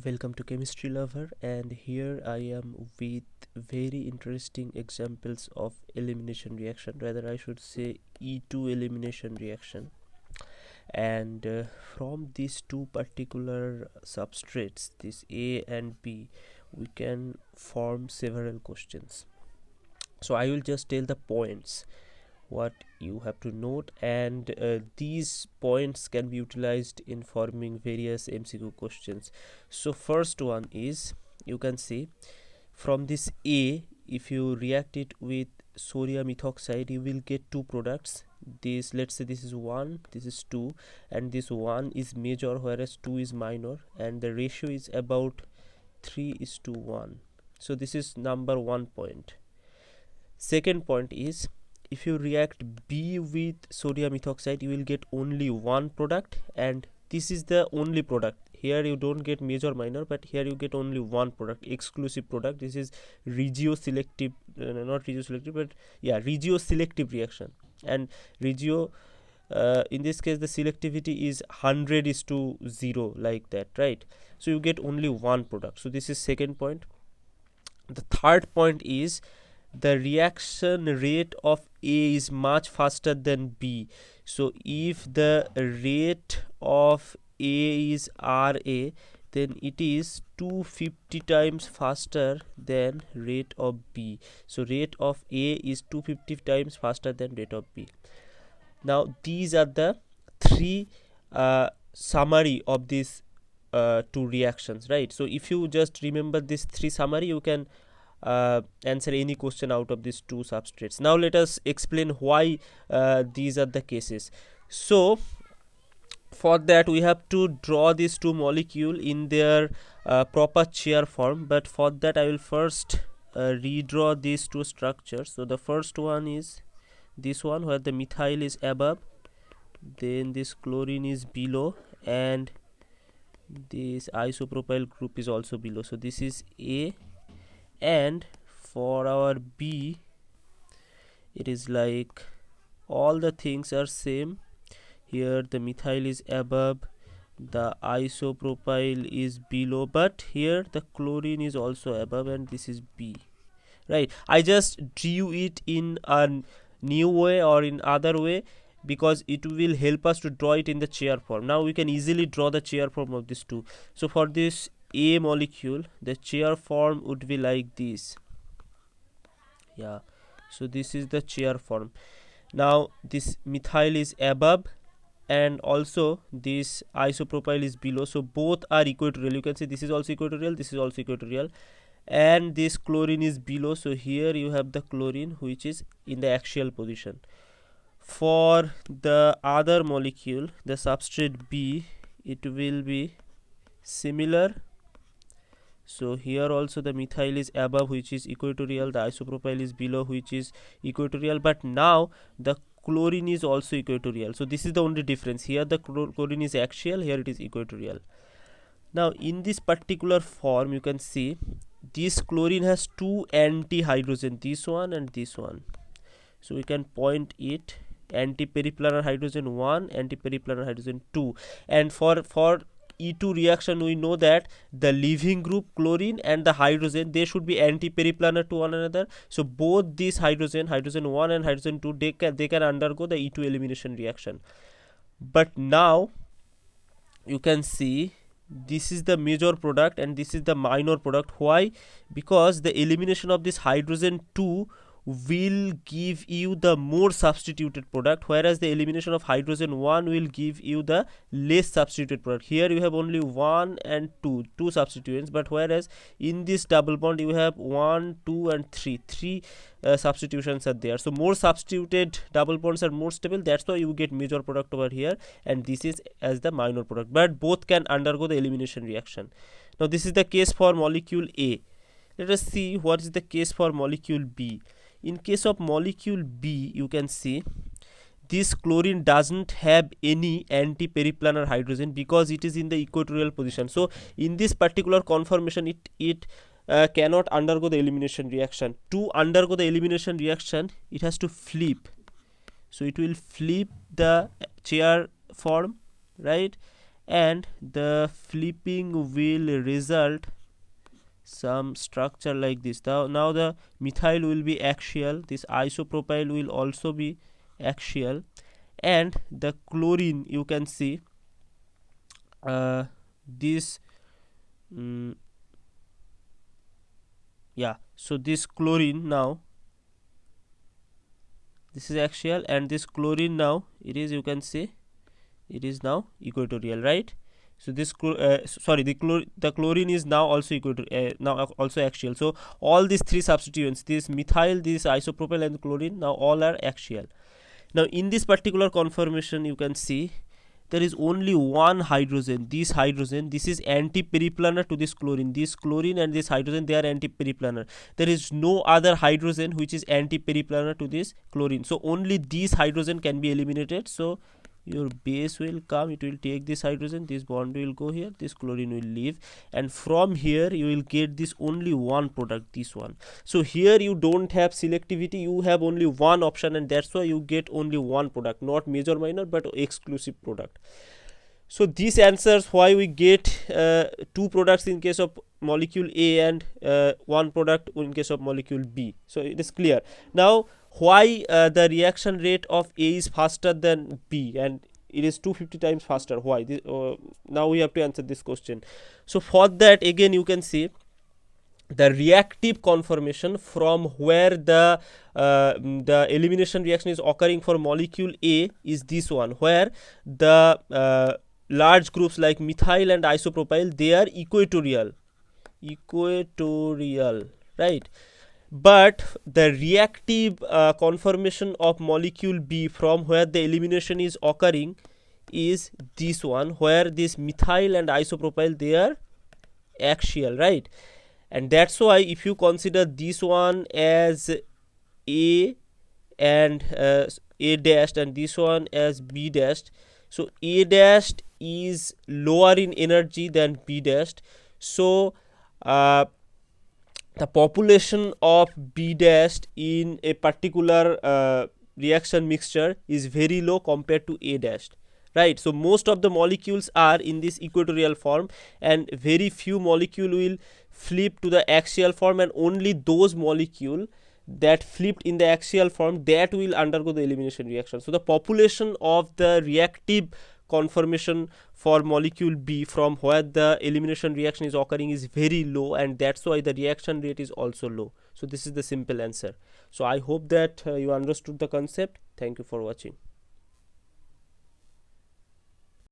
Welcome to Chemistry Lover, and here I am with very interesting examples of elimination reaction, rather I should say E2 elimination reaction. And from these two particular substrates, this A and B, we can form several questions. So I will just tell the points what you have to note, and these points can be utilized in forming various MCQ questions. So first one is, you can see from this A, if you react it with sodium ethoxide, you will get two products. This, let's say this is 1, this is 2, and this 1 is major whereas 2 is minor, and the ratio is about 3:1. So this is number 1 point. Second point is, if you react B with sodium ethoxide, you will get only one product, and this is the only product. Here you don't get major minor, but here you get only one product, exclusive product. This is regioselective, not regioselective, but yeah, regioselective reaction. And regio, in this case the selectivity is 100:0, like that, right? So you get only one product. So this is second point. The third point is, the reaction rate of A is much faster than B. So if the rate of A is RA, then it is 250 times faster than rate of B. So rate of A is 250 times faster than rate of B. Now these are the three summary of these two reactions, right? So if you just remember this three summary, you can answer any question out of these two substrates. Now let us explain why these are the cases. So for that we have to draw these two molecules in their proper chair form, but for that I will first redraw these two structures. So the first one is this one, where the methyl is above, then this chlorine is below, and this isopropyl group is also below. So this is A, and for our B it is like all the things are same. Here the methyl is above, the isopropyl is below, but here the chlorine is also above, and this is B, right? I just drew it in a new way or in other way because it will help us to draw it in the chair form. Now we can easily draw the chair form of these two. So for this A molecule, the chair form would be like this. Yeah, so this is the chair form. Now this methyl is above, and also this isopropyl is below, so both are equatorial. You can see this is also equatorial, this is also equatorial, and this chlorine is below. So here you have the chlorine which is in the axial position. For the other molecule, the substrate B, it will be similar. So here also the methyl is above, which is equatorial, the isopropyl is below, which is equatorial, but now the chlorine is also equatorial. So this is the only difference. Here the chlorine is axial, here it is equatorial. Now in this particular form, you can see this chlorine has two anti-hydrogen, this one and this one. So we can point it, anti-periplanar hydrogen 1, anti-periplanar hydrogen 2. And for E2 reaction, we know that the leaving group chlorine and the hydrogen, they should be anti-periplanar to one another. So both these hydrogen 1 and hydrogen 2, they can undergo the E2 elimination reaction. But now you can see this is the major product and this is the minor product. Why? Because the elimination of this hydrogen 2 will give you the more substituted product, whereas the elimination of hydrogen 1 will give you the less substituted product. Here you have only 1 and 2 substituents, but whereas in this double bond you have 1, 2 and 3 substitutions are there. So more substituted double bonds are more stable, that's why you get major product over here, and this is as the minor product, but both can undergo the elimination reaction. Now this is the case for molecule A. Let us see what is the case for molecule B. In case of molecule B, you can see this chlorine doesn't have any anti-periplanar hydrogen because it is in the equatorial position. So in this particular conformation, it cannot undergo the elimination reaction. To undergo the elimination reaction, it has to flip. So it will flip the chair form, right? and the flipping will result some structure like this. Now the methyl will be axial, this isopropyl will also be axial, and the chlorine, you can see this yeah, so this chlorine now, this is axial, and this chlorine now, it is, you can see, it is now equatorial, right? So this the chlorine is now also now also axial. So all these three substituents, this methyl, this isopropyl, and chlorine, now all are axial. Now in this particular conformation, you can see there is only one hydrogen, this is anti-periplanar to this chlorine. This chlorine and this hydrogen, they are anti-periplanar. There is no other hydrogen which is anti-periplanar to this chlorine, so only these hydrogen can be eliminated. So your base will come, it will take this hydrogen, this bond will go here, this chlorine will leave, and from here you will get this only one product, this one. So here you don't have selectivity, you have only one option, and that's why you get only one product, not major minor but exclusive product. So this answers why we get two products in case of molecule A and one product in case of molecule B. So it is clear. Now why the reaction rate of A is faster than B and it is 250 times faster? Why? Now we have to answer this question. So for that, again you can see the reactive conformation from where the elimination reaction is occurring for molecule A is this one, where the large groups like methyl and isopropyl, they are equatorial, right? But the reactive conformation of molecule B from where the elimination is occurring is this one, where this methyl and isopropyl, they are axial, right? And that's why if you consider this one as A and A dashed and this one as B dashed, so A dashed is lower in energy than B dashed, so the population of B dashed in a particular reaction mixture is very low compared to A dashed, right? So most of the molecules are in this equatorial form and very few molecule will flip to the axial form, and only those molecule that flipped in the axial form, that will undergo the elimination reaction. So the population of the reactive conformation for molecule B from where the elimination reaction is occurring is very low, and that's why the reaction rate is also low. So this is the simple answer. So I hope that you understood the concept. Thank you for watching.